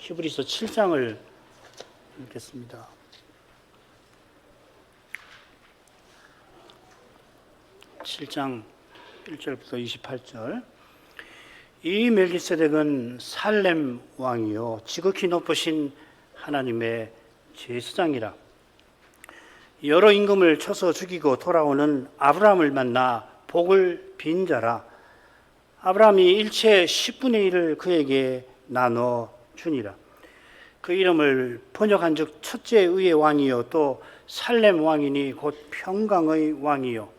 히브리서 7장을 읽겠습니다. 7장 1절부터 28절. 이 멜기세덱은 살렘 왕이요 지극히 높으신 하나님의 제사장이라. 여러 임금을 쳐서 죽이고 돌아오는 아브라함을 만나 복을 빈 자라. 아브라함이 일체 10분의 1을 그에게 나눠 주니라. 그 이름을 번역한 즉 첫째 의의 왕이요 또 살렘 왕이니 곧 평강의 왕이요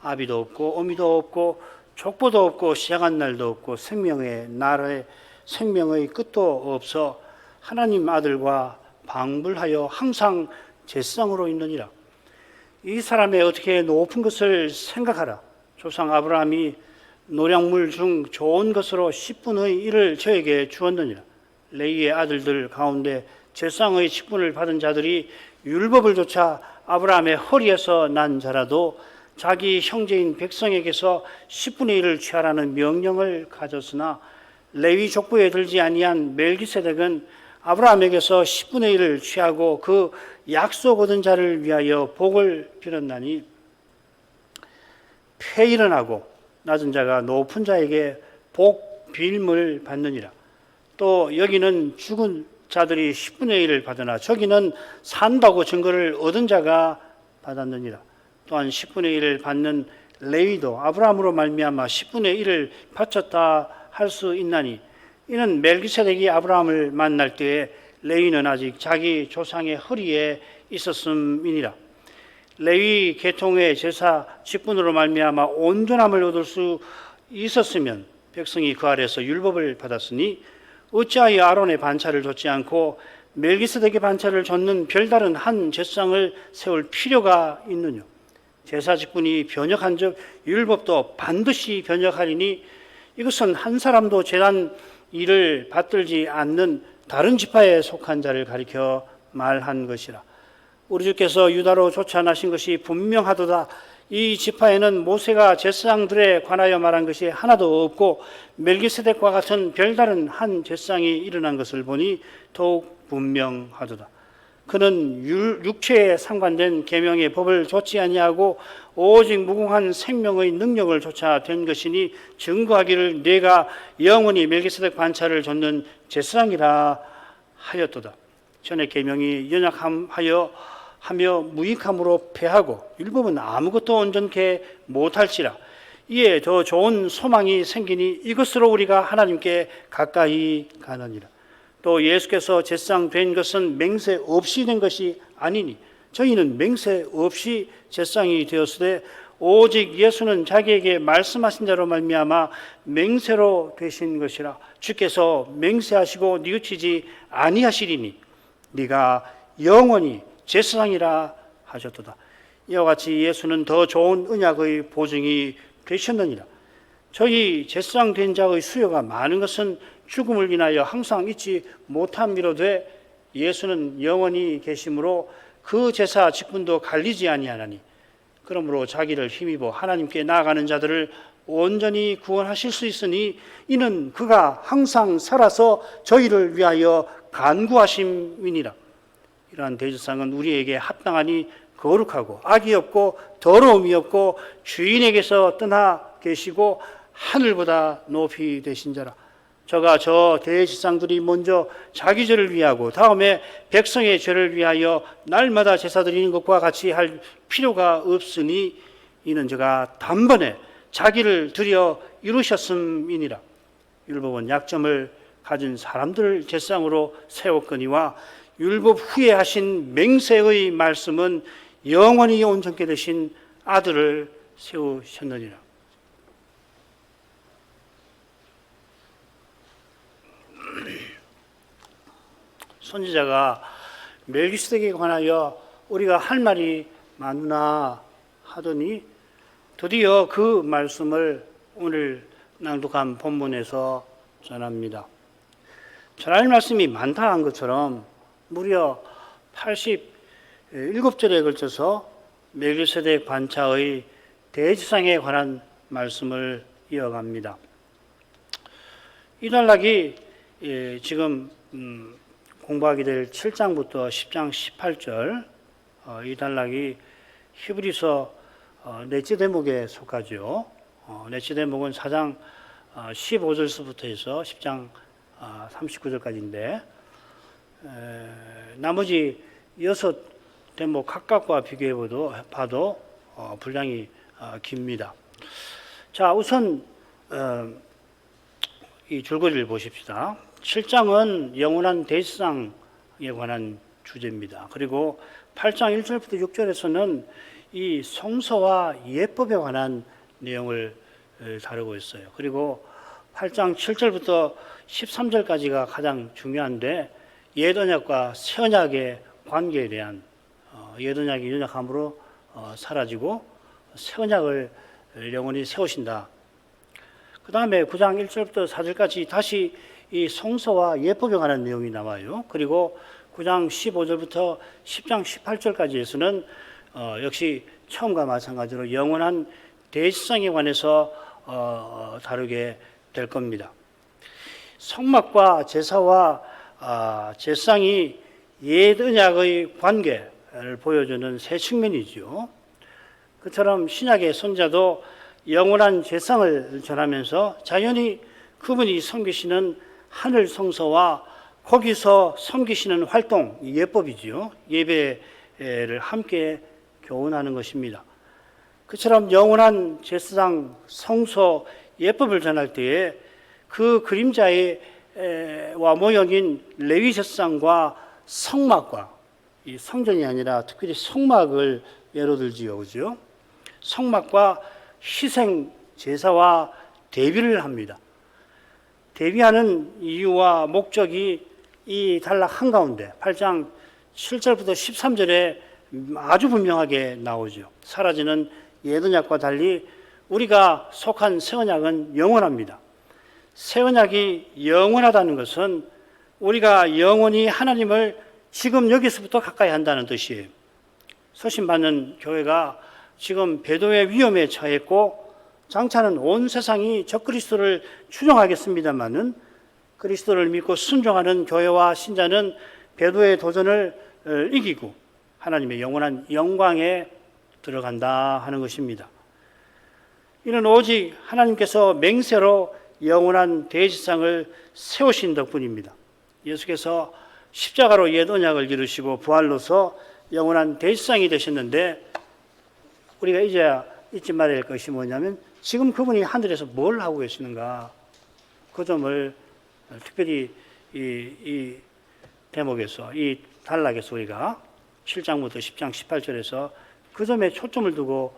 아비도 없고 어미도 없고 족보도 없고 시작한 날도 없고 생명의 날에 생명의 끝도 없어 하나님 아들과 방불하여 항상 제사장으로 있느니라. 이 사람의 어떻게 높은 것을 생각하라. 조상 아브라함이 노량물 중 좋은 것으로 10분의 1을 저에게 주었느니라. 레위의 아들들 가운데 제사장의 직분을 받은 자들이 율법을 조차 아브라함의 허리에서 난 자라도 자기 형제인 백성에게서 10분의 1을 취하라는 명령을 가졌으나 레위 족보에 들지 아니한 멜기세덱은 아브라함에게서 10분의 1을 취하고 그 약속 얻은 자를 위하여 복을 빌었나니 폐일은 하고 낮은 자가 높은 자에게 복 빌음을 받느니라. 또 여기는 죽은 자들이 10분의 1을 받으나 저기는 산다고 증거를 얻은 자가 받았느니라. 또한 10분의 1을 받는 레위도 아브라함으로 말미암아 10분의 1을 바쳤다 할 수 있나니 이는 멜기세덱이 아브라함을 만날 때에 레위는 아직 자기 조상의 허리에 있었음이니라. 레위 계통의 제사 직분으로 말미암아 온전함을 얻을 수 있었으면 백성이 그 아래서 율법을 받았으니 어찌하여 아론의 반차를 줬지 않고 멜기세덱의 반차를 줬는 별다른 한 제사장을 세울 필요가 있느냐. 제사 직분이 변역한 즉 율법도 반드시 변역하리니 이것은 한 사람도 제단 일을 받들지 않는 다른 지파에 속한 자를 가리켜 말한 것이라. 우리 주께서 유다로 쫓아나신 것이 분명하도다. 이 지파에는 모세가 제사장들에 관하여 말한 것이 하나도 없고 멜기세덱과 같은 별다른 한 제사장이 일어난 것을 보니 더욱 분명하도다. 그는 육체에 상관된 계명의 법을 좇지 아니하고 오직 무궁한 생명의 능력을 좇아 된 것이니 증거하기를 내가 영원히 멜기세덱 반차를 좇는 제사장이라 하였도다. 전에 계명이 연약하여 무익함으로 패하고 율법은 아무것도 온전케 못할지라. 이에 더 좋은 소망이 생기니 이것으로 우리가 하나님께 가까이 가느니라. 또 예수께서 제사장 된 것은 맹세 없이 된 것이 아니니 저희는 맹세 없이 제사장이 되었으되 오직 예수는 자기에게 말씀하신 자로 말미암아 맹세로 되신 것이라. 주께서 맹세하시고 뉘우치지 아니하시리니 네가 영원히 제사장이라 하셨도다. 이와 같이 예수는 더 좋은 언약의 보증이 되셨느니라. 저희 제사장 된 자의 수요가 많은 것은 죽음을 인하여 항상 잊지 못함이로되 예수는 영원히 계심으로 그 제사 직분도 갈리지 아니하나니 그러므로 자기를 힘입어 하나님께 나아가는 자들을 온전히 구원하실 수 있으니 이는 그가 항상 살아서 저희를 위하여 간구하심이니라. 이러한 대제사장은 우리에게 합당하니 거룩하고 악이 없고 더러움이 없고 주인에게서 떠나 계시고 하늘보다 높이 되신 자라. 저가 저 대제사장들이 먼저 자기 죄를 위하고 다음에 백성의 죄를 위하여 날마다 제사 드리는 것과 같이 할 필요가 없으니 이는 저가 단번에 자기를 드려 이루셨음이니라. 율법은 약점을 가진 사람들을 제사장으로 세웠거니와 율법 후에 하신 맹세의 말씀은 영원히 온전케 되신 아들을 세우셨느니라. 선지자가 멜기세덱에 관하여 우리가 할 말이 많으나 하더니 드디어 그 말씀을 오늘 낭독한 본문에서 전합니다. 전할 말씀이 많다 한 것처럼 무려 87절에 걸쳐서 멜기세덱 반차의 대제사장에 관한 말씀을 이어갑니다. 이 단락이 지금 공부하게 될 7장부터 10장 18절 이 단락이 히브리서 넷째 대목에 속하죠. 넷째 대목은 4장 15절서부터 해서 10장 39절까지인데 나머지 6 대목 각각과 비교해 봐도 분량이 깁니다. 자, 우선 이 줄거리를 보십시다. 7장은 영원한 대지상에 관한 주제입니다. 그리고 8장 1절부터 6절에서는 이 성서와 예법에 관한 내용을 다루고 있어요. 그리고 8장 7절부터 13절까지가 가장 중요한데 옛 언약과 새 언약의 관계에 대한 옛 언약이 연약함으로 사라지고 새 언약을 영원히 세우신다. 그 다음에 9장 1절부터 4절까지 다시 이 성서와 예법에 관한 내용이 나와요. 그리고 9장 15절부터 10장 18절까지에서는 역시 처음과 마찬가지로 영원한 대지상에 관해서 다루게 될 겁니다. 성막과 제사와 제상이 옛 언약의 관계를 보여주는 세 측면이죠. 그처럼 신약의 선자도 영원한 제상을 전하면서 자연히 그분이 섬기시는 하늘 성소와 거기서 섬기시는 활동, 예법이지요. 예배를 함께 교훈하는 것입니다. 그처럼 영원한 제사장 성소 예법을 전할 때에 그 그림자의 와 모형인 레위 제사장과 성막과 이 성전이 아니라 특별히 성막을 예로 들지요, 그죠? 성막과 희생 제사와 대비를 합니다. 대비하는 이유와 목적이 이 단락 한가운데 8장 7절부터 13절에 아주 분명하게 나오죠. 사라지는 옛 언약과 달리 우리가 속한 새 언약은 영원합니다. 새 언약이 영원하다는 것은 우리가 영원히 하나님을 지금 여기서부터 가까이 한다는 뜻이에요. 서신받는 교회가 지금 배도의 위험에 처했고 장차는 온 세상이 적그리스도를 추종하겠습니다마는 그리스도를 믿고 순종하는 교회와 신자는 배도의 도전을 이기고 하나님의 영원한 영광에 들어간다 하는 것입니다. 이는 오직 하나님께서 맹세로 영원한 대지상을 세우신 덕분입니다. 예수께서 십자가로 옛 언약을 이루시고 부활로서 영원한 대지상이 되셨는데 우리가 이제야 잊지 말아야 할 것이 뭐냐면 지금 그분이 하늘에서 뭘 하고 계시는가 그 점을 특별히 이 대목에서 이 단락에서 우리가 7장부터 10장 18절에서 그 점에 초점을 두고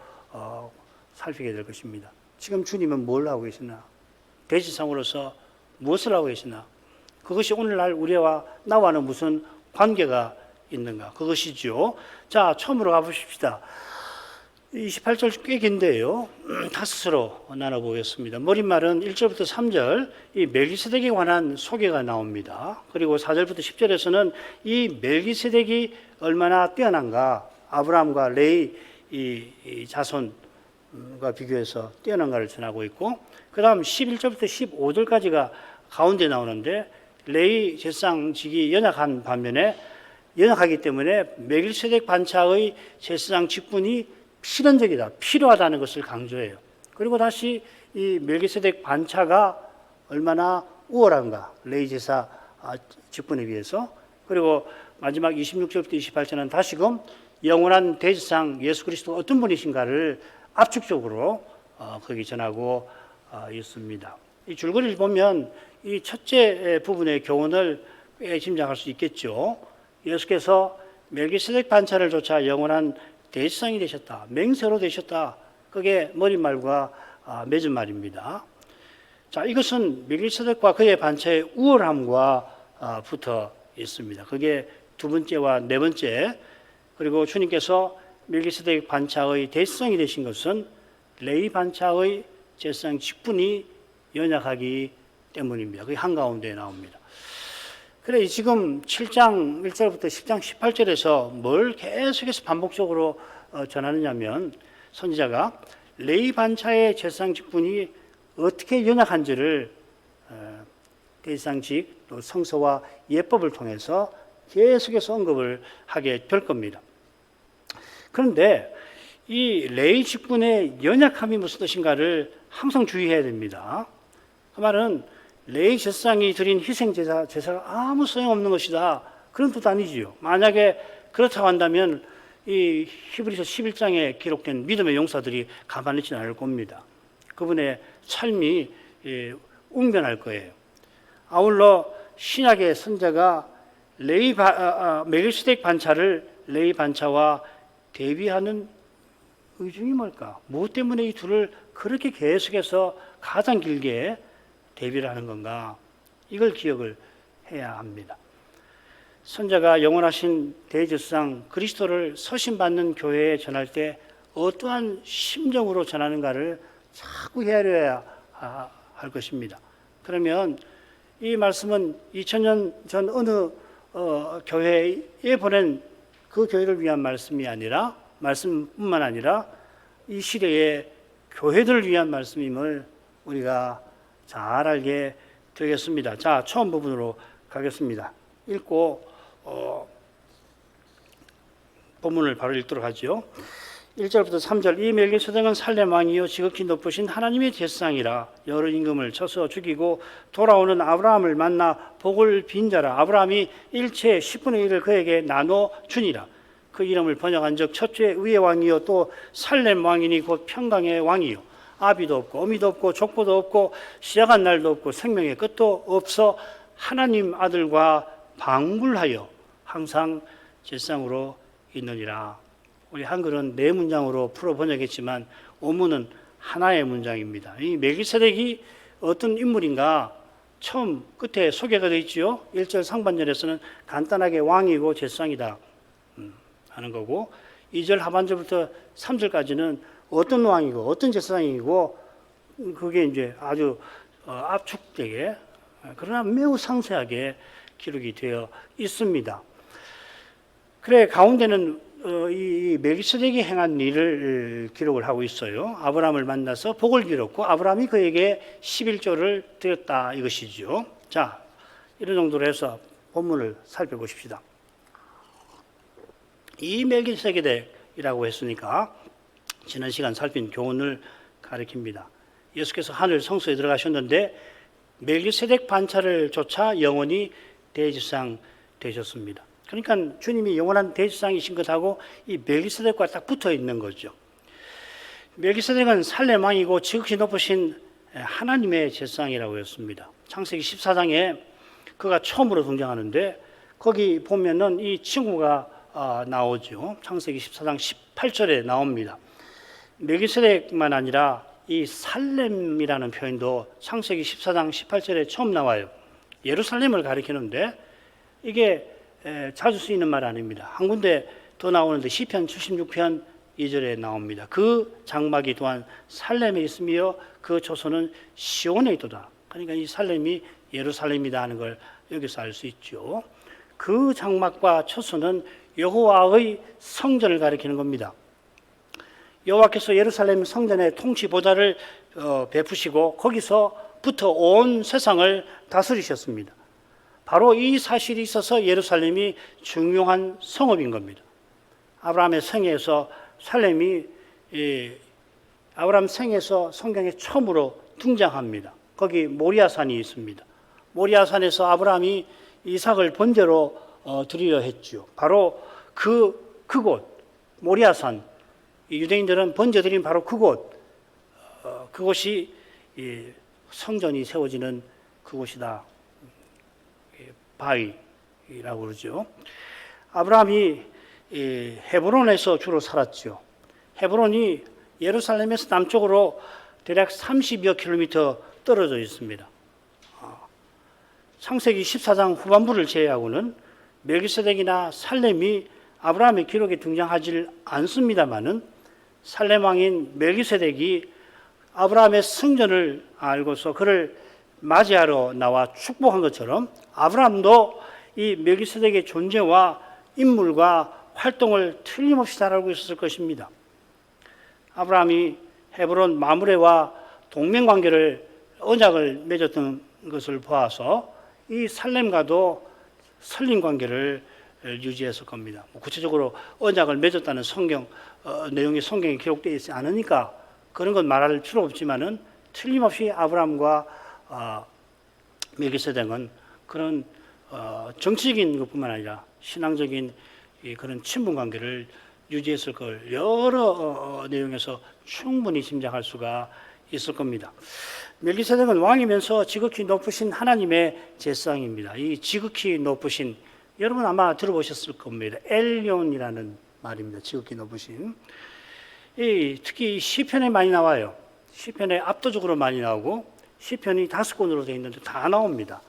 살피게 될 것입니다. 지금 주님은 뭘 하고 계시나? 대지상으로서 무엇을 하고 계시나? 그것이 오늘날 우리와 나와는 무슨 관계가 있는가? 그것이죠. 자, 처음으로 가보십시다. 28절 꽤 긴데요. 다섯으로 나눠보겠습니다. 머릿말은 1절부터 3절 이 멜기세덱에 관한 소개가 나옵니다. 그리고 4절부터 10절에서는 이 멜기세덱이 얼마나 뛰어난가 아브라함과 레이 이 자손과 비교해서 뛰어난가를 전하고 있고 그 다음 11절부터 15절까지가 가운데 나오는데 레이 제사장직이 연약한 반면에 연약하기 때문에 멜기세덱 반차의 제사장 직분이 실현적이다, 필요하다는 것을 강조해요. 그리고 다시 이 멜기세덱 반차가 얼마나 우월한가, 레위 제사 직분에 비해서. 그리고 마지막 26절부터 28절은 다시금 영원한 대지상 예수 그리스도가 어떤 분이신가를 압축적으로 거기 전하고 있습니다. 이 줄거리를 보면 이 첫째 부분의 교훈을 꽤 짐작할 수 있겠죠. 예수께서 멜기세덱 반차를 조차 영원한 대지상이 되셨다. 맹세로 되셨다. 그게 머릿말과 맺은 말입니다. 자, 이것은 멜기세덱과 그의 반차의 우월함과 붙어 있습니다. 그게 두 번째와 네 번째. 그리고 주님께서 멜기세덱 반차의 대지상이 되신 것은 레위 반차의 제사장 직분이 연약하기 때문입니다. 그게 한가운데에 나옵니다. 그래 지금 7장 1절부터 10장 18절에서 뭘 계속해서 반복적으로 전하느냐면 선지자가 레위 반차의 제사장 직분이 어떻게 연약한지를 대지상직 또 성서와 예법을 통해서 계속해서 언급을 하게 될 겁니다. 그런데 이 레위 직분의 연약함이 무슨 뜻인가를 항상 주의해야 됩니다. 그 말은 레위 제사장이 드린 희생 제사가 아무 소용없는 것이다, 그런 뜻 아니지요. 만약에 그렇다고 한다면 이 히브리서 11장에 기록된 믿음의 용사들이 가만히 있지는 않을 겁니다. 그분의 삶이 웅변할 거예요. 아울러 신약의 선자가 멜기세덱 반차를 레위 반차와 대비하는 의중이 뭘까? 무엇 때문에 이 둘을 그렇게 계속해서 가장 길게 대비를 하는 건가? 이걸 기억을 해야 합니다. 선자가 영원하신 대제사장 그리스도를 서신받는 교회에 전할 때 어떠한 심정으로 전하는가를 자꾸 헤아려야 할 것입니다. 그러면 이 말씀은 2000년 전 어느 교회에 보낸 그 교회를 위한 말씀뿐만 아니라 이 시대의 교회들을 위한 말씀임을 우리가 잘 알게 되겠습니다. 자, 처음 부분으로 가겠습니다. 읽고 본문을 바로 읽도록 하죠. 1절부터 3절. 이 멜기세덱은 살렘 왕이요 지극히 높으신 하나님의 제사장이라. 여러 임금을 쳐서 죽이고 돌아오는 아브라함을 만나 복을 빈 자라. 아브라함이 일체 10분의 1을 그에게 나눠 주니라. 그 이름을 번역한 적 첫째 의의 왕이요 또 살렘 왕이니 곧 평강의 왕이요 아비도 없고 어미도 없고 족보도 없고 시작한 날도 없고 생명의 끝도 없어 하나님 아들과 방불하여 항상 제사장으로 있느니라. 우리 한글은 네 문장으로 풀어 번역했지만 원문은 하나의 문장입니다. 이 멜기세덱이 어떤 인물인가 처음 끝에 소개가 되어 있지요. 1절 상반절에서는 간단하게 왕이고 제사장이다 하는 거고, 2절 하반절부터 3절까지는 어떤 왕이고 어떤 제사장이고, 그게 이제 아주 압축되게 그러나 매우 상세하게 기록이 되어 있습니다. 그래 가운데는 이 멜기세덱이 행한 일을 기록을 하고 있어요. 아브라함을 만나서 복을 빌었고 아브라함이 그에게 11조를 드렸다 이것이죠. 자, 이런 정도로 해서 본문을 살펴보십시다. 이 멜기세덱이라고 했으니까 지난 시간 살핀 교훈을 가리킵니다. 예수께서 하늘 성소에 들어가셨는데 멜기세덱 반차를 쫓아 영원히 대제사장 되셨습니다. 그러니까 주님이 영원한 대제사장이신 것하고 이 멜기세덱과 딱 붙어 있는 거죠. 멜기세덱은 살렘 왕이고 지극히 높으신 하나님의 제사장이라고 했습니다. 창세기 14장에 그가 처음으로 등장하는데 거기 보면은 이 친구가 나오죠. 창세기 14장 18절에 나옵니다. 멜기세덱만 아니라 이 살렘이라는 표현도 창세기 14장 18절에 처음 나와요. 예루살렘을 가리키는데 이게 자주 쓰이는 말 아닙니다. 한 군데 더 나오는데 시편 76편 2절에 나옵니다. 그 장막이 또한 살렘에 있으며 그 초소는 시온에 있도다. 그러니까 이 살렘이 예루살렘이다 하는 걸 여기서 알 수 있죠. 그 장막과 초소는 여호와의 성전을 가리키는 겁니다. 여호와께서 예루살렘 성전의 통치 보좌를 베푸시고 거기서부터 온 세상을 다스리셨습니다. 바로 이 사실이 있어서 예루살렘이 중요한 성읍인 겁니다. 아브라함의 생애에서 살렘이 아브라함 생애에서 성경에 처음으로 등장합니다. 거기 모리아산이 있습니다. 모리아산에서 아브라함이 이삭을 번제로 드리려 했죠. 바로 그곳 모리아산, 유대인들은 번제 드린 바로 그곳이 성전이 세워지는 그곳이다. 바위라고 그러죠. 아브라함이 헤브론에서 주로 살았죠. 헤브론이 예루살렘에서 남쪽으로 대략 30여 킬로미터 떨어져 있습니다. 창세기 14장 후반부를 제외하고는 멜기세덱이나 살렘이 아브라함의 기록에 등장하지 않습니다마는 살렘 왕인 멜기세덱이 아브라함의 성전을 알고서 그를 맞이하러 나와 축복한 것처럼 아브라함도 이 멜기세덱의 존재와 인물과 활동을 틀림없이 잘 알고 있었을 것입니다. 아브라함이 헤브론 마므레와 동맹관계를 언약을 맺었던 것을 보아서 이 살렘과도 설림 관계를 유지했을 겁니다. 구체적으로 언약을 맺었다는 성경 내용이 성경에 기록되어 있지 않으니까 그런 건 말할 필요 없지만은 틀림없이 아브라함과 멜기세덱은 그런 정치적인 것뿐만 아니라 신앙적인 그런 친분 관계를 유지했을 걸 여러 내용에서 충분히 짐작할 수가 있을 겁니다. 멜기세덱은 왕이면서 지극히 높으신 하나님의 제사장입니다. 이 지극히 높으신, 여러분 아마 들어보셨을 겁니다. 엘론이라는 말입니다. 지극히 높으신. 특히 시편에 많이 나와요. 시편에 압도적으로 많이 나오고 시편이 5권으로 되어 있는데 다 나옵니다.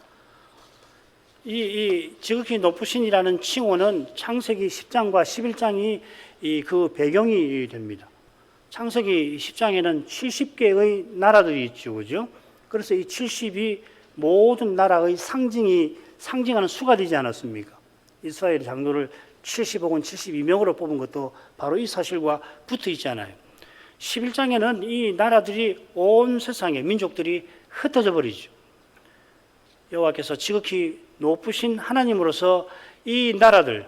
이 지극히 높으신이라는 칭호는 창세기 10장과 11장이 그 배경이 됩니다. 창세기 10장에는 70개의 나라들이 있죠, 그죠? 그래서 이 70이 모든 나라의 상징하는 수가 되지 않았습니까? 이스라엘 장로를 70혹은 72명으로 뽑은 것도 바로 이 사실과 붙어 있잖아요. 11장에는 이 나라들이 온 세상에 민족들이 흩어져 버리죠. 여호와께서 지극히 높으신 하나님으로서 이 나라들,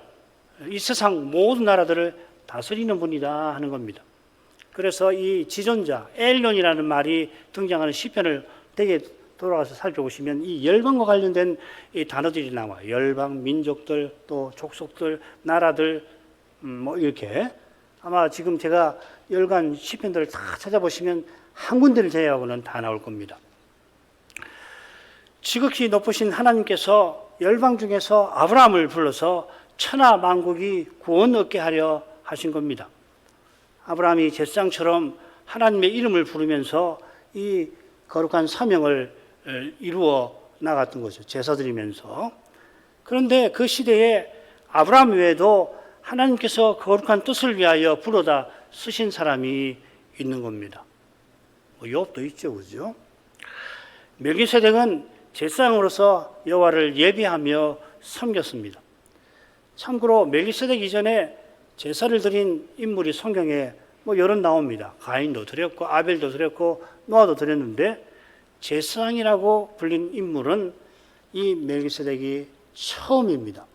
이 세상 모든 나라들을 다스리는 분이다 하는 겁니다. 그래서 이 지존자, 엘론이라는 말이 등장하는 시편을 되게 돌아가서 살펴보시면 이 열방과 관련된 이 단어들이 나와요. 열방, 민족들, 또 족속들, 나라들, 뭐 이렇게. 아마 지금 제가 열간 시편들을 다 찾아보시면 한 군데를 제외하고는 다 나올 겁니다. 지극히 높으신 하나님께서 열방 중에서 아브라함을 불러서 천하 만국이 구원 얻게 하려 하신 겁니다. 아브라함이 제사장처럼 하나님의 이름을 부르면서 이 거룩한 사명을 이루어 나갔던 거죠. 제사 드리면서. 그런데 그 시대에 아브라함 외에도 하나님께서 거룩한 뜻을 위하여 불러다 쓰신 사람이 있는 겁니다. 욥도 있죠, 그죠? 멜기세덱은 제사장으로서 여호와를 예배하며 섬겼습니다. 참고로 멜기세덱 이전에 제사를 드린 인물이 성경에 여러 나옵니다. 가인도 드렸고 아벨도 드렸고 노아도 드렸는데 제사장이라고 불린 인물은 이 멜기세덱이 처음입니다.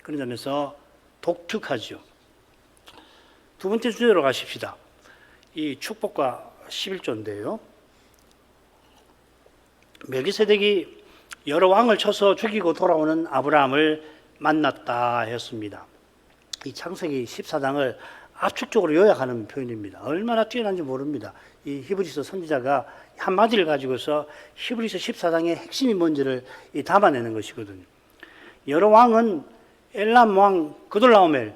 그런 점에서 독특하죠. 두 번째 주제로 가십시다. 이 축복과 11조인데요. 멜기세덱이 여러 왕을 쳐서 죽이고 돌아오는 아브라함을 만났다 했습니다. 이 창세기 14장을 압축적으로 요약하는 표현입니다. 얼마나 뛰어난지 모릅니다. 이 히브리서 선지자가 한마디를 가지고서 히브리서 14장의 핵심이 뭔지를 담아내는 것이거든요. 여러 왕은 엘람 왕 그돌라오멜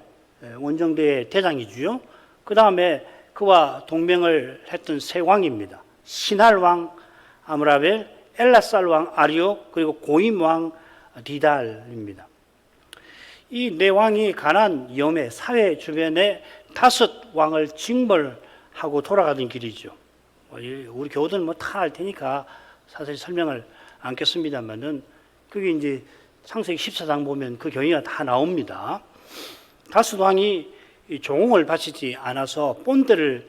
원정대의 대장이죠. 그 다음에 그와 동맹을 했던 세 왕입니다. 시날 왕 아므라벨, 엘라살 왕 아리옥, 그리고 고임 왕 디달입니다. 이 네 왕이 가나안 염해 사회 주변에 5 왕을 징벌하고 돌아가던 길이죠. 우리 교우들은 다 알 테니까 사실 설명을 않겠습니다만은 그게 이제 창세기 14장 보면 그 경위가 다 나옵니다. 5 왕이 종을 바치지 않아서 본때를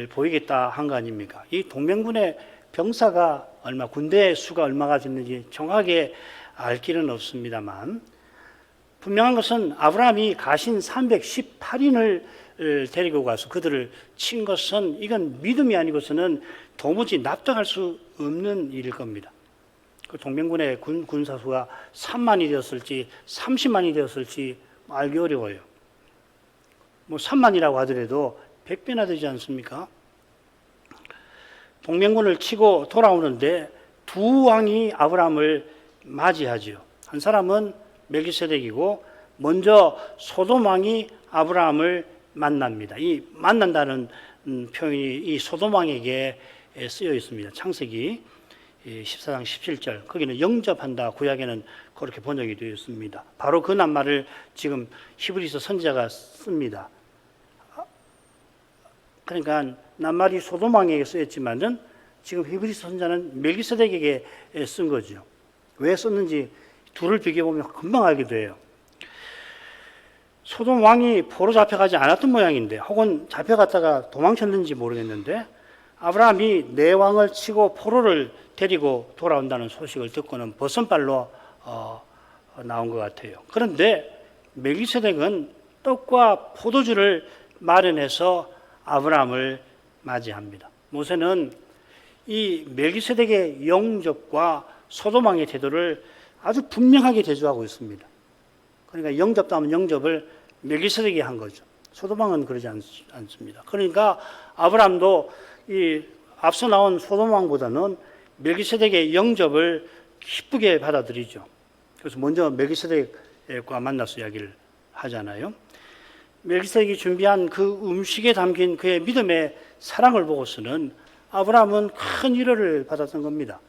보이겠다 한 거 아닙니까? 이 동맹군의 병사가 얼마, 군대 수가 얼마가 됐는지 정확하게 알 길은 없습니다만 분명한 것은 아브라함이 가신 318인을 데리고 가서 그들을 친 것은 이건 믿음이 아니고서는 도무지 납득할 수 없는 일일 겁니다. 그 동맹군의 군사수가 3만이 되었을지 30만이 되었을지 알기 어려워요. 3만이라고 하더라도 100배나 되지 않습니까? 동맹군을 치고 돌아오는데 2 왕이 아브라함을 맞이하죠. 한 사람은 멜기세덱이고 먼저 소돔 왕이 아브라함을 만납니다. 이 만난다는 표현이 이 소돔 왕에게 쓰여 있습니다. 창세기 14장 17절 거기는 영접한다, 구약에는 그렇게 번역이 되어 있습니다. 바로 그 낱말을 지금 히브리서 선지자가 씁니다. 그러니까 낱말이 소돔 왕에게 쓰였지만은 지금 히브리서 선지자는 멜기세덱에게 쓴 거죠. 왜 썼는지 둘을 비교해보면 금방 알게 돼요. 소돔 왕이 포로 잡혀가지 않았던 모양인데 혹은 잡혀갔다가 도망쳤는지 모르겠는데 아브라함이 네 왕을 치고 포로를 데리고 돌아온다는 소식을 듣고는 버선발로 나온 것 같아요. 그런데 멜기세덱은 떡과 포도주를 마련해서 아브라함을 맞이합니다. 모세는 이 멜기세덱의 영접과 소돔왕의 태도를 아주 분명하게 대조하고 있습니다. 그러니까 영접도 하면 영접을 멜기세덱이 한 거죠. 소돔왕은 그러지 않습니다. 그러니까 아브라함도 이 앞서 나온 소돔왕보다는 멜기세덱의 영접을 기쁘게 받아들이죠. 그래서 먼저 멜기세덱과 만나서 이야기를 하잖아요. 멜기세덱이 준비한 그 음식에 담긴 그의 믿음의 사랑을 보고서는 아브라함은 큰 위로를 받았던 겁니다.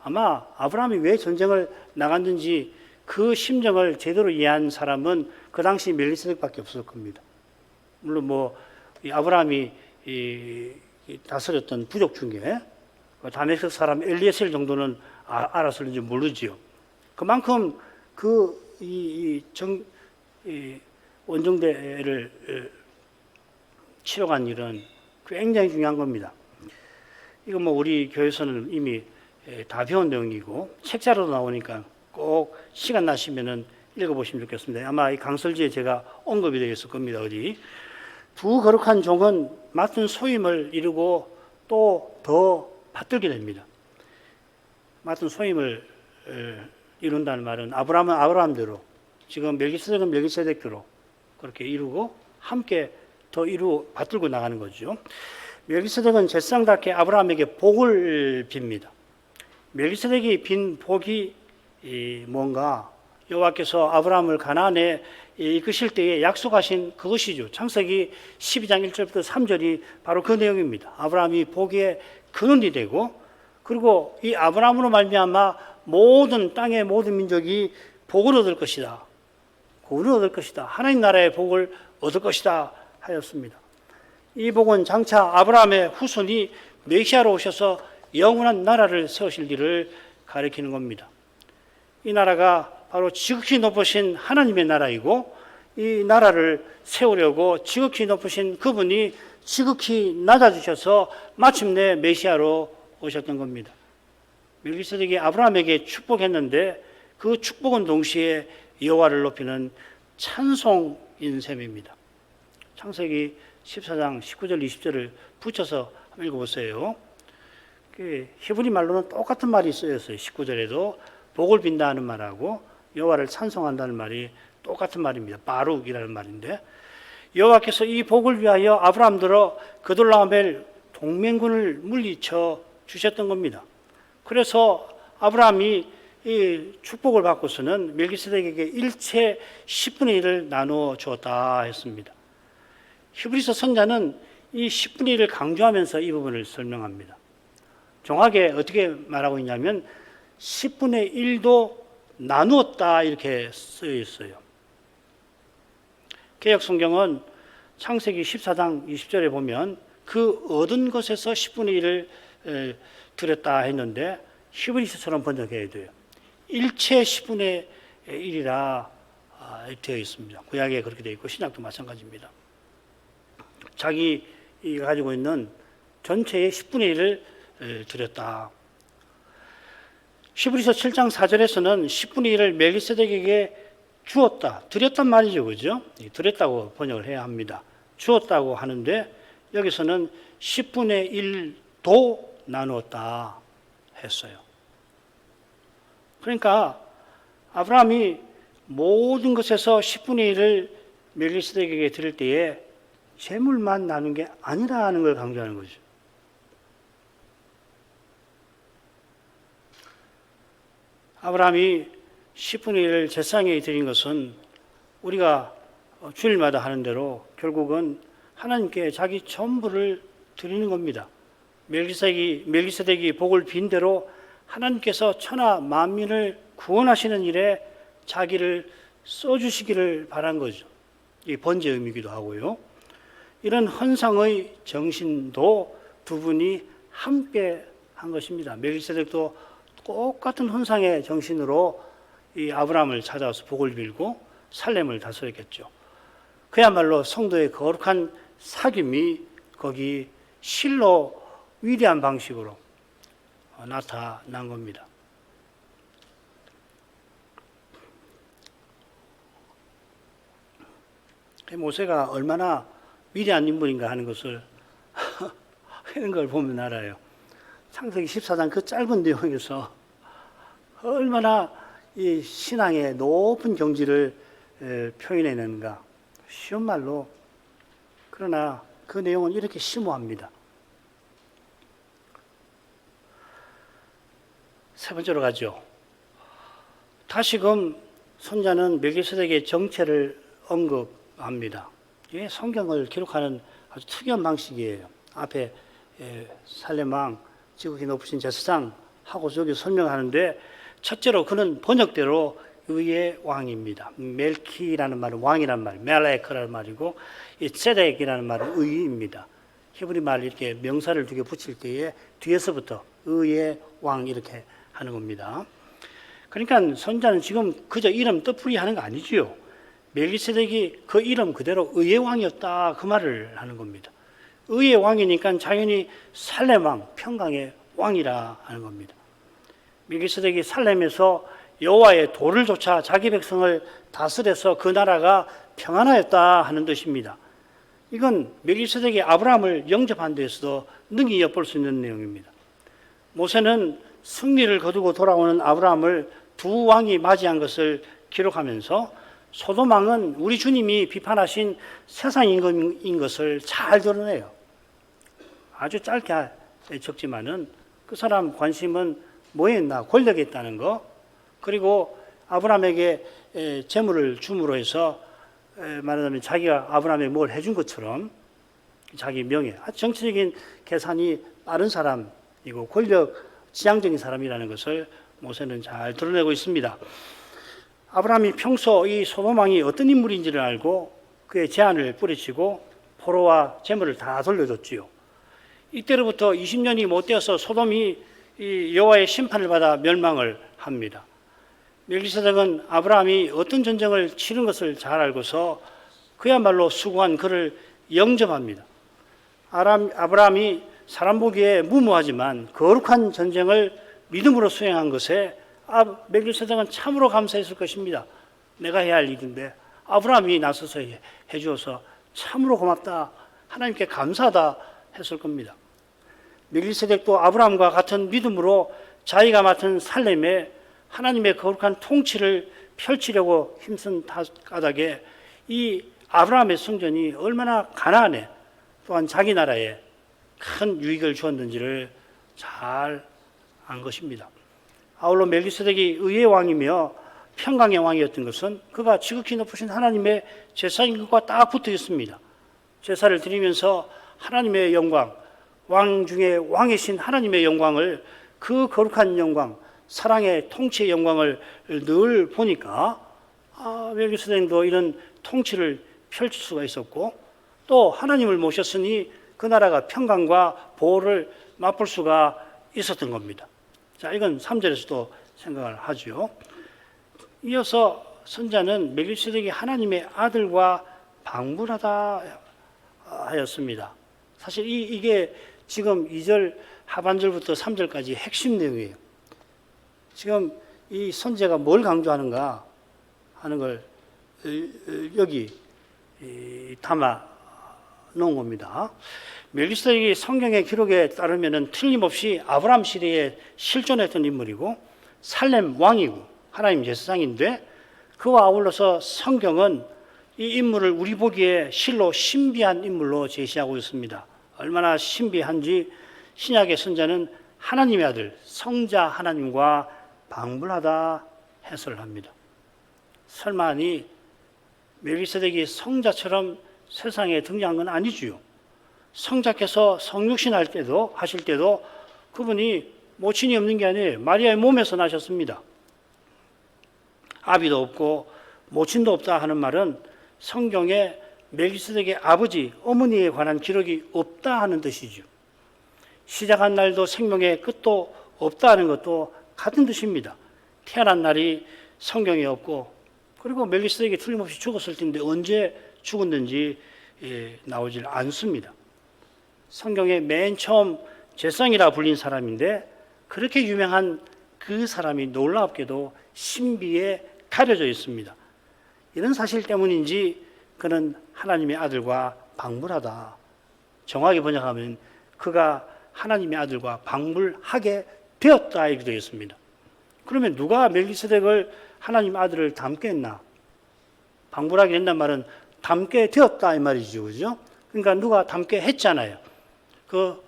아마 아브라함이 왜 전쟁을 나갔는지 그 심정을 제대로 이해한 사람은 그 당시 멜기세덱밖에 없을 겁니다. 물론 이 아브라함이 다스렸던 부족 중에 다메섹 사람 엘리에셀 정도는 알았을지 모르지요. 그만큼 원정대를 치러간 일은 굉장히 중요한 겁니다. 이거 우리 교회에서는 이미 다 배운 내용이고 책자로도 나오니까 꼭 시간 나시면은 읽어보시면 좋겠습니다. 아마 이 강설지에 제가 언급이 되어 있을 겁니다. 어디 두 거룩한 종은 맡은 소임을 이루고 또 더 받들게 됩니다. 맡은 소임을 이룬다는 말은 아브라함은 아브라함대로, 지금 멜기세덱은 멜기세덱대로 그렇게 이루고 함께 더 받들고 나가는 거죠. 멜기세덱은 제사장답게 아브라함에게 복을 빕니다. 멜기세덱이 빈 복이 뭔가 여호와께서 아브라함을 가나안에 이끄실 때에 약속하신 그것이죠. 창세기 12장 1절부터 3절이 바로 그 내용입니다. 아브라함이 복의 근원이 되고, 그리고 이 아브라함으로 말미암아 모든 땅의 모든 민족이 복을 얻을 것이다. 복을 얻을 것이다. 하나님 나라의 복을 얻을 것이다 하였습니다. 이 복은 장차 아브라함의 후손이 메시아로 오셔서 영원한 나라를 세우실 일을 가리키는 겁니다. 이 나라가 바로 지극히 높으신 하나님의 나라이고, 이 나라를 세우려고 지극히 높으신 그분이 지극히 낮아지셔서 마침내 메시아로 오셨던 겁니다. 멜기세덱이 아브라함에게 축복했는데 그 축복은 동시에 여호와를 높이는 찬송인 셈입니다. 창세기 14장 19절 20절을 붙여서 한번 읽어보세요. 히브리 말로는 똑같은 말이 쓰였어요. 19절에도 복을 빈다는 말하고 여호와를 찬송한다는 말이 똑같은 말입니다. 바룩이라는 말인데, 여호와께서 이 복을 위하여 아브라함들어 그돌라오멜 동맹군을 물리쳐 주셨던 겁니다. 그래서 아브라함이 이 축복을 받고서는 멜기세덱에게 일체 10분의 1을 나누어 주었다 했습니다. 히브리서 선자는 이 10분의 1을 강조하면서 이 부분을 설명합니다. 정확하게 어떻게 말하고 있냐면 10분의 1도 나누었다 이렇게 쓰여 있어요. 개역 성경은 창세기 14장 20절에 보면 그 얻은 것에서 10분의 1을 드렸다 했는데 히브리서처럼 번역해야 돼요. 일체 10분의 1이라 되어 있습니다. 구약에 그렇게 되어 있고 신약도 마찬가지입니다. 자기 가지고 있는 전체의 10분의 1을 드렸다. 히브리서 7장 4절에서는 10분의 1을 멜기세덱에게 주었다, 드렸단 말이죠, 그죠? 드렸다고 번역을 해야 합니다. 주었다고 하는데 여기서는 10분의 1도 나누었다 했어요. 그러니까 아브라함이 모든 것에서 10분의 1을 멜기세덱에게 드릴 때에 재물만 나눈 게 아니라는 걸 강조하는 거죠. 아브라함이 10분의 1을 제사장에게 드린 것은 우리가 주일마다 하는 대로 결국은 하나님께 자기 전부를 드리는 겁니다. 멜기세덱이 복을 빈 대로 하나님께서 천하 만민을 구원하시는 일에 자기를 써주시기를 바란 거죠. 이 번제 의미이기도 하고요. 이런 헌상의 정신도 두 분이 함께 한 것입니다. 멜기세덱도 똑같은 헌상의 정신으로 이 아브라함을 찾아와서 복을 빌고 살렘을 다스렸겠죠. 그야말로 성도의 거룩한 사귐이 거기 실로 위대한 방식으로 나타난 겁니다. 모세가 얼마나 위대한 인물인가 하는 것을 이런 걸 보면 알아요. 창세기 14장 그 짧은 내용에서 얼마나 이 신앙의 높은 경지를 표현해내는가. 쉬운 말로. 그러나 그 내용은 이렇게 심오합니다. 세 번째로 가죠. 다시금 선자는 멜기세덱의 정체를 언급합니다. 이게 성경을 기록하는 아주 특이한 방식이에요. 앞에 살렘왕, 지극히 높으신 제사장 하고 저기 설명하는데, 첫째로 그는 번역대로 의의 왕입니다. 멜키라는 말은 왕이란 말, 멜레크라는 말이고, 이 ጼ덱이라는 말은 의입니다. 히브리 말 이렇게 명사를 두 개 붙일 때에 뒤에서부터 의의 왕 이렇게 하는 겁니다. 그러니까 선자는 지금 그저 이름 뜻풀이 하는 거 아니지요. 멜기세덱이 그 이름 그대로 의의 왕이었다 그 말을 하는 겁니다. 의의 왕이니까 당연히 살렘 왕, 평강의 왕이라 하는 겁니다. 멜기세덱이 살렘에서 여호와의 도를 좇아 자기 백성을 다스려서 그 나라가 평안하였다 하는 뜻입니다. 이건 멜기세덱이 아브라함을 영접한 데에서도 능히 엿볼 수 있는 내용입니다. 모세는 승리를 거두고 돌아오는 아브라함을 두 왕이 맞이한 것을 기록하면서 소돔 왕은 우리 주님이 비판하신 세상 임금인 것을 잘 드러내요. 아주 짧게 적지만은 그 사람 관심은 뭐였나? 권력에 있다는 거. 그리고 아브라함에게 재물을 줌으로 해서 말하자면 자기가 아브라함에 뭘 해준 것처럼 자기 명예, 정치적인 계산이 빠른 사람이고 권력 지향적인 사람이라는 것을 모세는 잘 드러내고 있습니다. 아브라함이 평소 이 소돔 왕이 어떤 인물인지를 알고 그의 제안을 뿌리치고 포로와 재물을 다 돌려줬지요. 이때로부터 20년이 못 되어서 소돔이 이 여호와의 심판을 받아 멸망을 합니다. 멜기세덱은 아브라함이 어떤 전쟁을 치른 것을 잘 알고서 그야말로 수고한 그를 영접합니다. 아브라함이 사람 보기에 무모하지만 거룩한 전쟁을 믿음으로 수행한 것에 멜기세덱은 참으로 감사했을 것입니다. 내가 해야 할 일인데 아브라함이 나서서 해주어서 참으로 고맙다, 하나님께 감사하다 했을 겁니다. 멜기세덱도 아브라함과 같은 믿음으로 자기가 맡은 살렘에 하나님의 거룩한 통치를 펼치려고 힘쓴 까닭에 이 아브라함의 성전이 얼마나 가나안에 또한 자기 나라에 큰 유익을 주었는지를 잘 안 것입니다. 아울러 멜기세덱이 의의 왕이며 평강의 왕이었던 것은 그가 지극히 높으신 하나님의 제사인 것과 딱 붙어 있습니다. 제사를 드리면서 하나님의 영광, 왕 중에 왕이신 하나님의 영광을, 그 거룩한 영광, 사랑의 통치의 영광을 늘 보니까 멜기세덱도 이런 통치를 펼칠 수가 있었고, 또 하나님을 모셨으니 그 나라가 평강과 보호를 맛볼 수가 있었던 겁니다. 자, 이건 3절에서도 생각을 하죠. 이어서 선자는 멜기세덱이 하나님의 아들과 방불하다 하였습니다. 사실 이게 지금 2절 하반절부터 3절까지 핵심 내용이에요. 지금 이 선제가 뭘 강조하는가 하는 걸 여기 담아 놓은 겁니다. 멜기세덱이 성경의 기록에 따르면 틀림없이 아브라함 시대에 실존했던 인물이고 살렘 왕이고 하나님 제사장인데, 그와 아울러서 성경은 이 인물을 우리 보기에 실로 신비한 인물로 제시하고 있습니다. 얼마나 신비한지 신약의 선자는 하나님의 아들 성자 하나님과 방불하다 해설을 합니다. 설마니 멜기세덱이 성자처럼 세상에 등장한 건 아니지요. 성자께서 성육신 하실 때도 그분이 모친이 없는 게 아니에요. 마리아의 몸에서 나셨습니다. 아비도 없고 모친도 없다 하는 말은 성경에 멜기세덱의 아버지, 어머니에 관한 기록이 없다 하는 뜻이죠. 시작한 날도 생명의 끝도 없다 하는 것도 같은 뜻입니다. 태어난 날이 성경에 없고, 그리고 멜기세덱이 틀림없이 죽었을 텐데 언제 죽었는지 나오질 않습니다. 성경에 맨 처음 제사장이라 불린 사람인데 그렇게 유명한 그 사람이 놀랍게도 신비에 가려져 있습니다. 이런 사실 때문인지 그는 하나님의 아들과 방불하다. 정확히 번역하면 그가 하나님의 아들과 방불하게 되었다 이렇게 되어 있습니다. 그러면 누가 멜기세덱을 하나님 아들을 닮게 했나? 방불하게 된다는 말은 닮게 되었다 이 말이죠. 그죠? 그러니까 누가 닮게 했잖아요. 그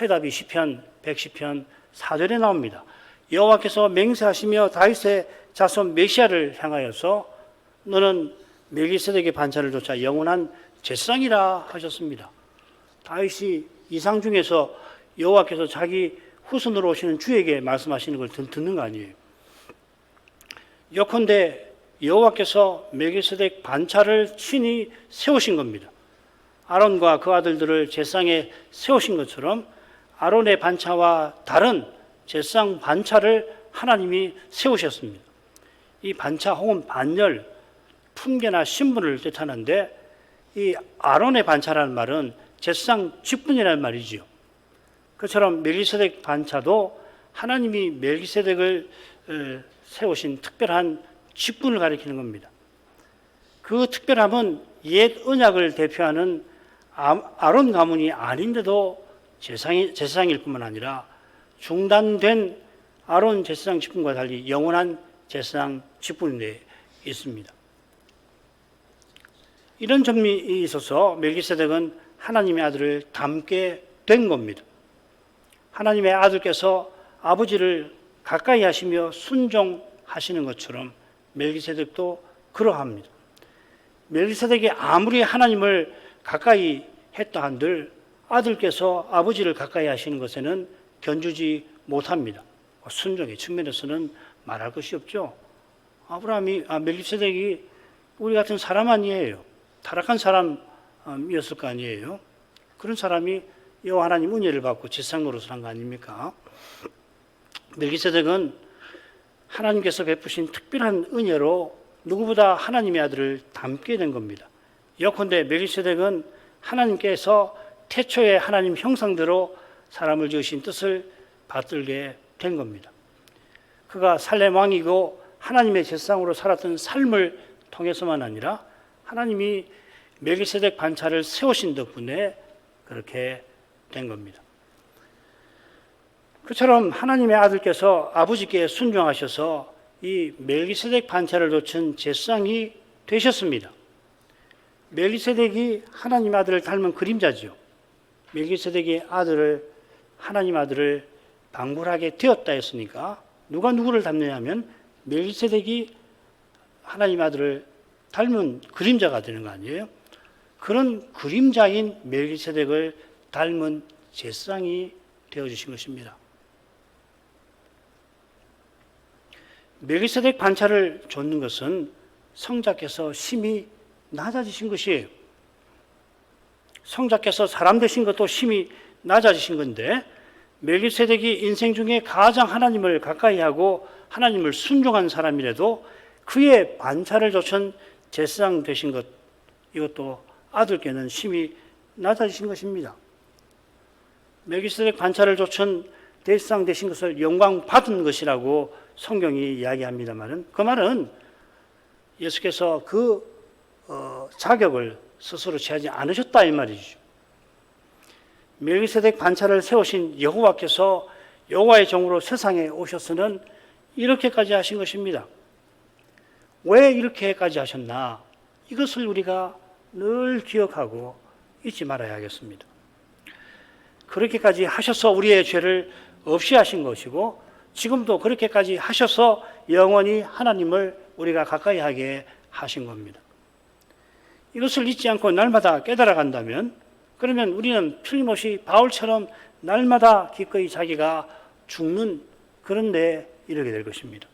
해답이 시편 110편 4절에 나옵니다. 여호와께서 맹세하시며 다윗의 자손 메시아를 향하여서 너는 멜기세덱의 반차를 좇아 영원한 제사장이라 하셨습니다. 다윗이 이상 중에서 여호와께서 자기 후손으로 오시는 주에게 말씀하시는 걸 듣는 거 아니에요. 예컨대 여호와께서 멜기세덱 반차를 친히 세우신 겁니다. 아론과 그 아들들을 제사장에 세우신 것처럼 아론의 반차와 다른 제사장 반차를 하나님이 세우셨습니다. 이 반차 혹은 반열, 품계나 신분을 뜻하는데 이 아론의 반차라는 말은 제사장 직분이라는 말이지요. 그처럼 멜기세덱 반차도 하나님이 멜기세덱을 세우신 특별한 직분을 가리키는 겁니다. 그 특별함은 옛 언약을 대표하는 아론 가문이 아닌데도 제사장일 뿐만 아니라 중단된 아론 제사장 직분과 달리 영원한 제사장 직분에 있습니다. 이런 점이 있어서 멜기세덱은 하나님의 아들을 닮게 된 겁니다. 하나님의 아들께서 아버지를 가까이 하시며 순종하시는 것처럼 멜기세덱도 그러합니다. 멜기세덱이 아무리 하나님을 가까이 했다 한들 아들께서 아버지를 가까이 하시는 것에는 견주지 못합니다. 순종의 측면에서는 말할 것이 없죠. 멜기세덱이 우리 같은 사람 아니에요. 타락한 사람이었을 거 아니에요. 그런 사람이 여호와 하나님 은혜를 받고 제사장 노릇을 한 거 아닙니까? 멜기세덱은 하나님께서 베푸신 특별한 은혜로 누구보다 하나님의 아들을 닮게 된 겁니다. 예컨대 멜기세덱은 하나님께서 태초에 하나님 형상대로 사람을 지으신 뜻을 받들게 된 겁니다. 그가 살렘 왕이고 하나님의 제사장으로 살았던 삶을 통해서만 아니라 하나님이 멜기세덱 반차를 세우신 덕분에 그렇게 된 겁니다. 그처럼 하나님의 아들께서 아버지께 순종하셔서 이 멜기세덱 반차를 좇은 제사장이 되셨습니다. 멜기세덱이 하나님 아들을 닮은 그림자죠. 멜기세덱이 하나님 아들을 방불하게 되었다 했으니까 누가 누구를 닮느냐면 멜기세덱이 하나님 아들을 닮은 그림자가 되는 거 아니에요? 그런 그림자인 멜기세덱을 닮은 제사장이 되어주신 것입니다. 멜기세덱 반차를 좇는 것은 성자께서 심히 낮아지신 것이에요. 성자께서 사람 되신 것도 심히 낮아지신 건데 멜기세덱이 인생 중에 가장 하나님을 가까이 하고 하나님을 순종한 사람이라도 그의 반차를 좇은 제사장 되신 것, 이것도 아들께는 심히 낮아지신 것입니다. 멜기세덱 반차를 좇은 제사장 되신 것을 영광 받은 것이라고 성경이 이야기합니다만은 그 말은 예수께서 그 자격을 스스로 취하지 않으셨다 이 말이죠. 멜기세덱 반차를 세우신 여호와께서 여호와의 종으로 세상에 오셔서는 이렇게까지 하신 것입니다. 왜 이렇게까지 하셨나? 이것을 우리가 늘 기억하고 잊지 말아야 하겠습니다. 그렇게까지 하셔서 우리의 죄를 없이 하신 것이고 지금도 그렇게까지 하셔서 영원히 하나님을 우리가 가까이 하게 하신 겁니다. 이것을 잊지 않고 날마다 깨달아 간다면 그러면 우리는 틀림없이 바울처럼 날마다 기꺼이 자기가 죽는 그런 데에 이르게 될 것입니다.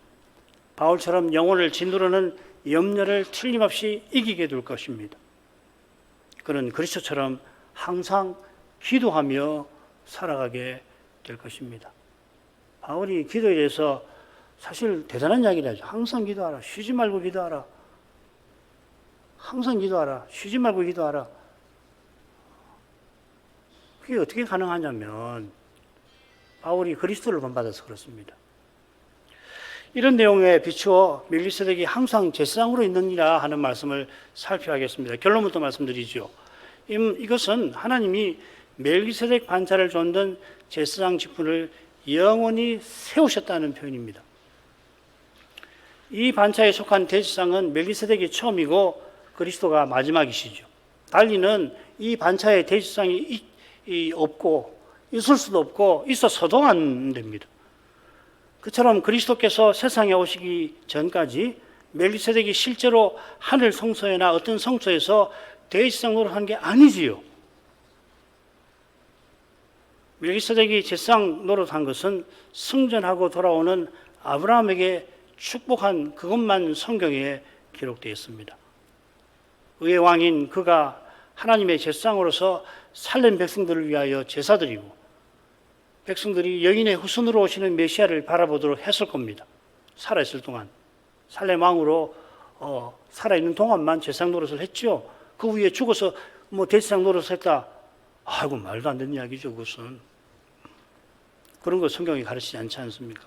바울처럼 영혼을 짓누르는 염려를 틀림없이 이기게 될 것입니다. 그는 그리스도처럼 항상 기도하며 살아가게 될 것입니다. 바울이 기도에 대해서 사실 대단한 이야기를 하죠. 항상 기도하라. 쉬지 말고 기도하라. 항상 기도하라. 쉬지 말고 기도하라. 그게 어떻게 가능하냐면 바울이 그리스도를 본받아서 그렇습니다. 이런 내용에 비추어 멜기세덱이 항상 제사장으로 있느니라 하는 말씀을 살펴야겠습니다. 결론부터 말씀드리죠. 이것은 하나님이 멜기세덱 반차를 줬던 제사장 직분을 영원히 세우셨다는 표현입니다. 이 반차에 속한 대제사장은 멜기세덱이 처음이고 그리스도가 마지막이시죠. 달리는 이 반차에 대제사장이 없고 있을 수도 없고 있어서도 안 됩니다. 그처럼 그리스도께서 세상에 오시기 전까지 멜기세덱이 실제로 하늘 성소에나 어떤 성소에서 대제사장 노릇한 게 아니지요. 멜기세덱이 제사장 노릇한 것은 승전하고 돌아오는 아브라함에게 축복한 그것만 성경에 기록되어 있습니다. 의의 왕인 그가 하나님의 제사장으로서 살렘 백성들을 위하여 제사드리고 백성들이 여인의 후손으로 오시는 메시아를 바라보도록 했을 겁니다. 살아있을 동안 살렘 왕으로 살아있는 동안만 제사장 노릇을 했죠. 그 후에 죽어서 대제사장 노릇을 했다. 아이고 말도 안 되는 이야기죠. 그것은 그런 거 성경이 가르치지 않지 않습니까?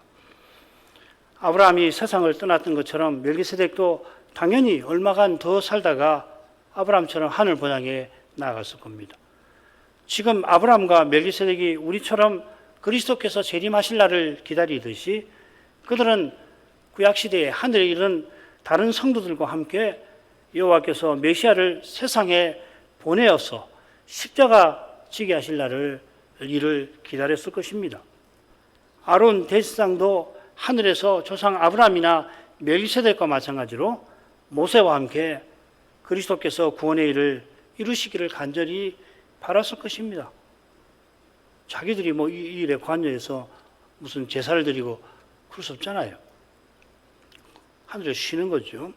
아브라함이 세상을 떠났던 것처럼 멜기세덱도 당연히 얼마간 더 살다가 아브라함처럼 하늘 본향에 나아갔을 겁니다. 지금 아브라함과 멜기세덱이 우리처럼 그리스도께서 재림하실 날을 기다리듯이 그들은 구약시대에 하늘에 이른 다른 성도들과 함께 여호와께서 메시아를 세상에 보내어서 십자가 지게 하실 날을 이를 기다렸을 것입니다. 아론 대제사장도 하늘에서 조상 아브라함이나 멜기세덱과 마찬가지로 모세와 함께 그리스도께서 구원의 일을 이루시기를 간절히 바랐을 것입니다. 자기들이 이 일에 관여해서 무슨 제사를 드리고 그럴 수 없잖아요. 하늘에 쉬는 거죠.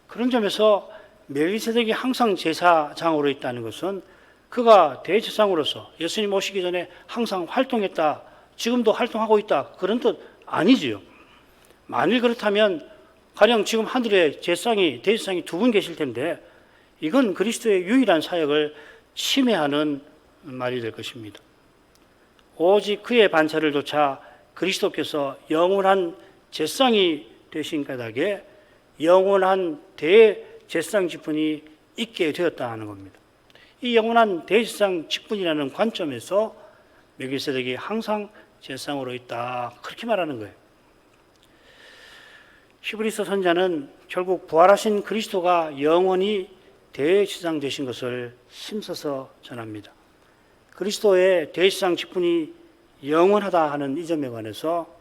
그런 점에서 멜기세덱이 항상 제사장으로 있다는 것은 그가 대제사장으로서 예수님 오시기 전에 항상 활동했다, 지금도 활동하고 있다, 그런 뜻 아니지요. 만일 그렇다면 가령 지금 하늘에 대제사장이 두 분 계실 텐데 이건 그리스도의 유일한 사역을 침해하는 말이 될 것입니다. 오직 그의 반차를 좇아 그리스도께서 영원한 제사장이 되신 까닭에 영원한 대제사장 직분이 있게 되었다 하는 겁니다. 이 영원한 대제사장 직분이라는 관점에서 멜기세덱이 항상 제사장으로 있다, 그렇게 말하는 거예요. 히브리서 선자는 결국 부활하신 그리스도가 영원히 대제사장 되신 것을 힘써서 전합니다. 그리스도의 대제사장 직분이 영원하다 하는 이 점에 관해서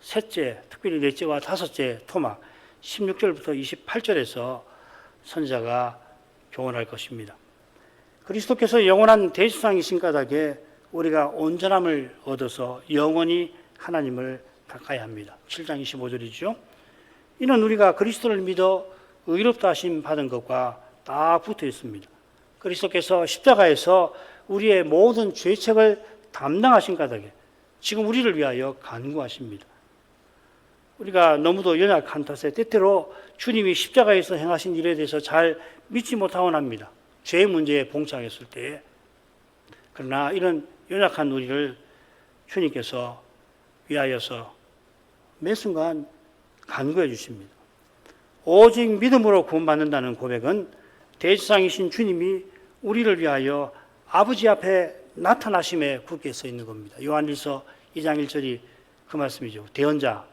셋째, 특별히 넷째와 다섯째 토막 16절부터 28절에서 선자가 교훈할 것입니다. 그리스도께서 영원한 대제사장이신 까닭에 우리가 온전함을 얻어서 영원히 하나님을 가까이 합니다. 7장 25절이죠. 이는 우리가 그리스도를 믿어 의롭다 하심 받은 것과 딱 붙어 있습니다. 그리스도께서 십자가에서 우리의 모든 죄책을 담당하신 까닭에 지금 우리를 위하여 간구하십니다. 우리가 너무도 연약한 탓에 때때로 주님이 십자가에서 행하신 일에 대해서 잘 믿지 못하곤 합니다. 죄의 문제에 봉착했을 때에. 그러나 이런 연약한 우리를 주님께서 위하여서 매 순간 간구해 주십니다. 오직 믿음으로 구원받는다는 고백은 대제사장이신 주님이 우리를 위하여 아버지 앞에 나타나심에 굳게 써 있는 겁니다. 요한일서 2장 1절이 그 말씀이죠. 대언자.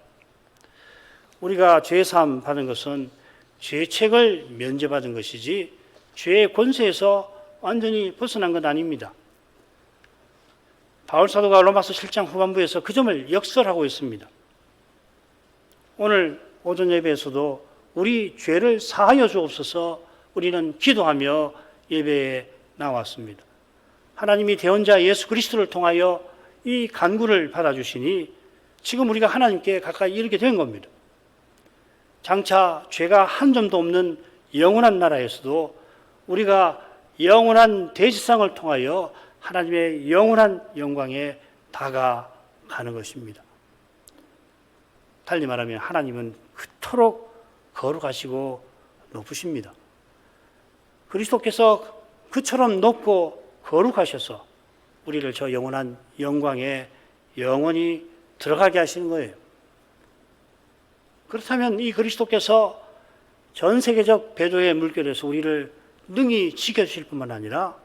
우리가 죄사함 받은 것은 죄책을 면제받은 것이지 죄의 권세에서 완전히 벗어난 것 아닙니다. 바울 사도가 로마서 7장 후반부에서 그 점을 역설하고 있습니다. 오늘 오전 예배에서도 우리 죄를 사하여 주옵소서 우리는 기도하며 예배에 나왔습니다. 하나님이 대언자 예수 그리스도를 통하여 이 간구를 받아주시니 지금 우리가 하나님께 가까이 이르게 된 겁니다. 장차 죄가 한 점도 없는 영원한 나라에서도 우리가 영원한 대제사장을 통하여 하나님의 영원한 영광에 다가가는 것입니다. 달리 말하면 하나님은 그토록 거룩하시고 높으십니다. 그리스도께서 그처럼 높고 거룩하셔서 우리를 저 영원한 영광에 영원히 들어가게 하시는 거예요. 그렇다면 이 그리스도께서 전 세계적 배도의 물결에서 우리를 능히 지켜주실 뿐만 아니라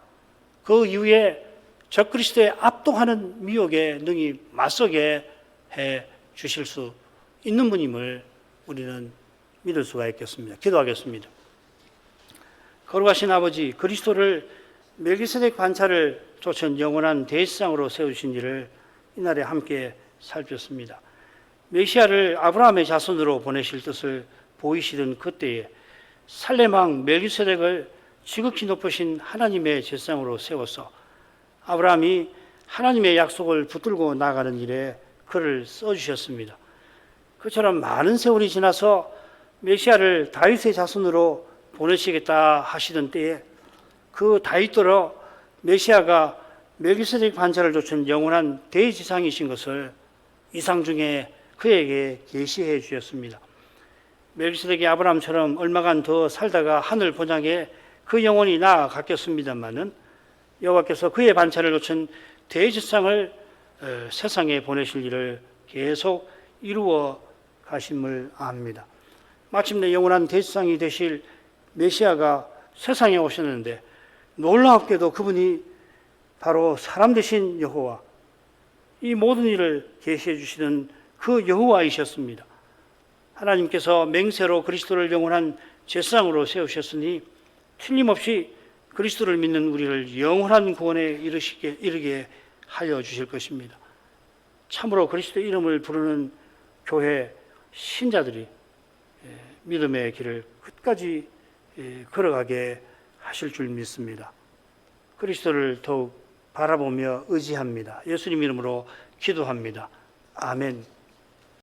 그 이후에 적그리스도의 압도하는 미혹에 능히 맞서게 해 주실 수 있는 분임을 우리는 믿을 수가 있겠습니다. 기도하겠습니다. 거룩하신 아버지, 그리스도를 멜기세덱 반차를 쫓은 영원한 대제사장으로 세우신 일을 이날에 함께 살폈습니다. 메시아를 아브라함의 자손으로 보내실 뜻을 보이시던 그때에 살렘왕 멜기세덱을 지극히 높으신 하나님의 제사장으로 세워서 아브라함이 하나님의 약속을 붙들고 나가는 일에 그를 써주셨습니다. 그처럼 많은 세월이 지나서 메시아를 다윗의 자손으로 보내시겠다 하시던 때에 그 다윗더러 메시아가 멜기세덱 반차를 좇은 영원한 대제사장이신 것을 이상 중에 그에게 계시해 주셨습니다. 멜기세덱이 아브라함처럼 얼마간 더 살다가 하늘 본향에 그 영혼이 나아갔겠습니다마는 여호와께서 그의 반차를 좇은 대제사장을 세상에 보내실 일을 계속 이루어 가심을 압니다. 마침내 영원한 대제사장이 되실 메시아가 세상에 오셨는데 놀랍게도 그분이 바로 사람 되신 여호와, 이 모든 일을 계시해 주시는 그 여호와이셨습니다. 하나님께서 맹세로 그리스도를 영원한 제사장으로 세우셨으니 틀림없이 그리스도를 믿는 우리를 영원한 구원에 이르게 하여 주실 것입니다. 참으로 그리스도 이름을 부르는 교회 신자들이 믿음의 길을 끝까지 걸어가게 하실 줄 믿습니다. 그리스도를 더욱 바라보며 의지합니다. 예수님 이름으로 기도합니다. 아멘.